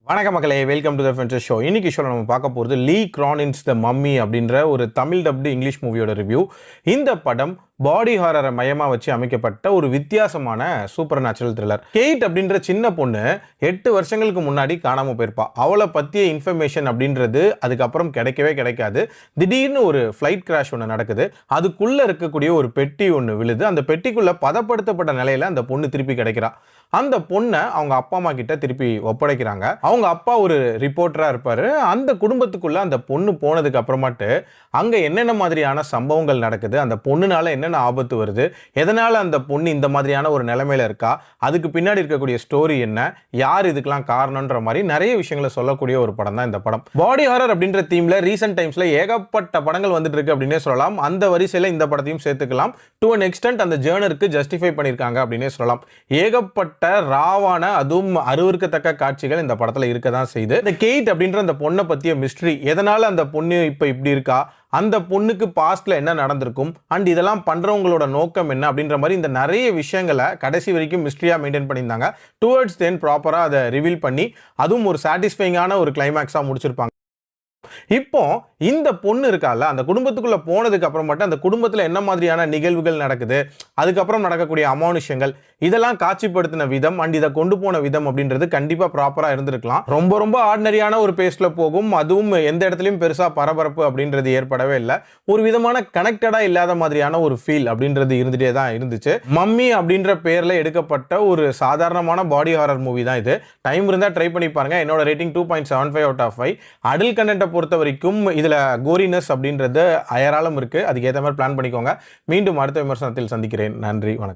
வணக்க மக்களே, welcome to the ஃபென்சர் show. இன்னைக்கு ஷோவில் நம்ம பார்க்க போகிறது லீ கிரானின்ஸ் த மம்மி அப்படின்ற ஒரு தமிழ் டப்டு இங்கிலீஷ் மூவியோட ரிவ்யூ. இந்த படம் பாடி ஹாரரை மையமாக வச்சு அமைக்கப்பட்ட ஒரு வித்தியாசமான சூப்பர் நேச்சுரல் த்ரில்லர். கேட் அப்படின்ற சின்ன பொண்ணு 8 வருஷங்களுக்கு முன்னாடி காணாமல் போயிருப்பா. அவளை பற்றிய இன்ஃபர்மேஷன் அப்படின்றது அதுக்கப்புறம் கிடைக்கவே கிடைக்காது. திடீர்னு ஒரு ஃப்ளைட் கிராஷ் ஒன்று நடக்குது. அதுக்குள்ளே இருக்கக்கூடிய ஒரு பெட்டி ஒன்று விழுது. அந்த பெட்டிக்குள்ளே பதப்படுத்தப்பட்ட நிலையில் அந்த பொண்ணு திருப்பி கிடைக்கிறா. அந்த பொண்ணை அவங்க அப்பா அம்மா கிட்ட திருப்பி ஒப்படைக்கிறாங்க. அவங்க அப்பா ஒரு ரிப்போர்ட்டராக இருப்பார். அந்த குடும்பத்துக்குள்ளே அந்த பொண்ணு போனதுக்கு அப்புறமாட்டு அங்கே என்னென்ன மாதிரியான சம்பவங்கள் நடக்குது, அந்த பொண்ணுனால என்னென்ன ஆபத்து வருது, எதனால் அந்த பொண்ணு இந்த மாதிரியான ஒரு நிலைமையில இருக்கா, அதுக்கு பின்னாடி இருக்கக்கூடிய ஸ்டோரி என்ன, யார் இதுக்கெல்லாம் காரணன்ற மாதிரி நிறைய விஷயங்களை சொல்லக்கூடிய ஒரு படம் தான் இந்த படம். பாடி ஹாரர் அப்படின்ற தீம்ல ரீசெண்ட் டைம்ஸ்ல ஏகப்பட்ட படங்கள் வந்துட்டு இருக்கு அப்படின்னே சொல்லலாம். அந்த வரிசையில் இந்த படத்தையும் சேர்த்துக்கலாம். டு அன் எக்ஸ்டென்ட் அந்த ஜேர்னருக்கு ஜஸ்டிஃபை பண்ணியிருக்காங்க அப்படின்னே சொல்லலாம். ஏகப்பட்ட ராவான அதுவும் அருவருக்கத்தக்க காட்சிகள் இந்த படத்தில் இருக்க தான் செய்யுது. இந்த கேட் அப்படின்ற அந்த பொண்ணை பற்றிய மிஸ்ட்ரி, எதனால அந்த பொண்ணு இப்போ இப்படி இருக்கா, அந்த பொண்ணுக்கு பாஸ்ட்ல என்ன நடந்திருக்கும், அண்ட் இதெல்லாம் பண்றவங்களோட நோக்கம் என்ன அப்படின்ற மாதிரி இந்த நிறைய விஷயங்களை கடைசி வரைக்கும் மிஸ்ட்ரியா மெயின்டைன் பண்ணியிருந்தாங்க. டுவர்ட்ஸ் தென் ப்ராப்பரா அதை ரிவீல் பண்ணி அதுவும் ஒரு சாட்டிஸ்ஃபைங்கான ஒரு கிளைமேக்ஸா முடிச்சிருப்பாங்க. இப்போ இந்த பொண்ணு இருக்கால, அந்த குடும்பத்துக்குள்ள போனதுக்கு அப்புறம் மட்டும் அந்த குடும்பத்துல என்ன மாதிரியான நிகழ்வுகள் நடக்குது, அதுக்கப்புறம் நடக்கக்கூடிய அமானுஷங்கள், இதெல்லாம் காட்சிப்படுத்தின விதம் அண்ட் இதை கொண்டு போன விதம் அப்படின்றது கண்டிப்பா ப்ராப்பரா இருந்திருக்கலாம். ரொம்ப ரொம்ப ஆர்டினரியான ஒரு பேஸ்ல போகும். அதுவும் எந்த இடத்துலயும் பெருசா பரபரப்பு அப்படின்றது ஏற்படவே இல்லை. ஒரு விதமான கனெக்டடா இல்லாத மாதிரியான ஒரு ஃபீல் அப்படின்றது இருந்துட்டே தான் இருந்துச்சு. மம்மி அப்படின்ற பேர்ல எடுக்கப்பட்ட ஒரு சாதாரணமான பாடி ஹாரர் மூவி தான் இது. டைம் இருந்தா ட்ரை பண்ணி பாருங்க. என்னோட ரேட்டிங் 2.75 out of 5. அடல்ட் கண்டென்ட்டை பொறுத்த வரைக்கும் இதுல கோரினஸ் அப்படின்றது அயராளம் இருக்கு. அதுக்கு ஏற்ற மாதிரி பிளான் பண்ணிக்கோங்க. மீண்டும் அடுத்த விமர்சனத்தில் சந்திக்கிறேன். நன்றி, வணக்கம்.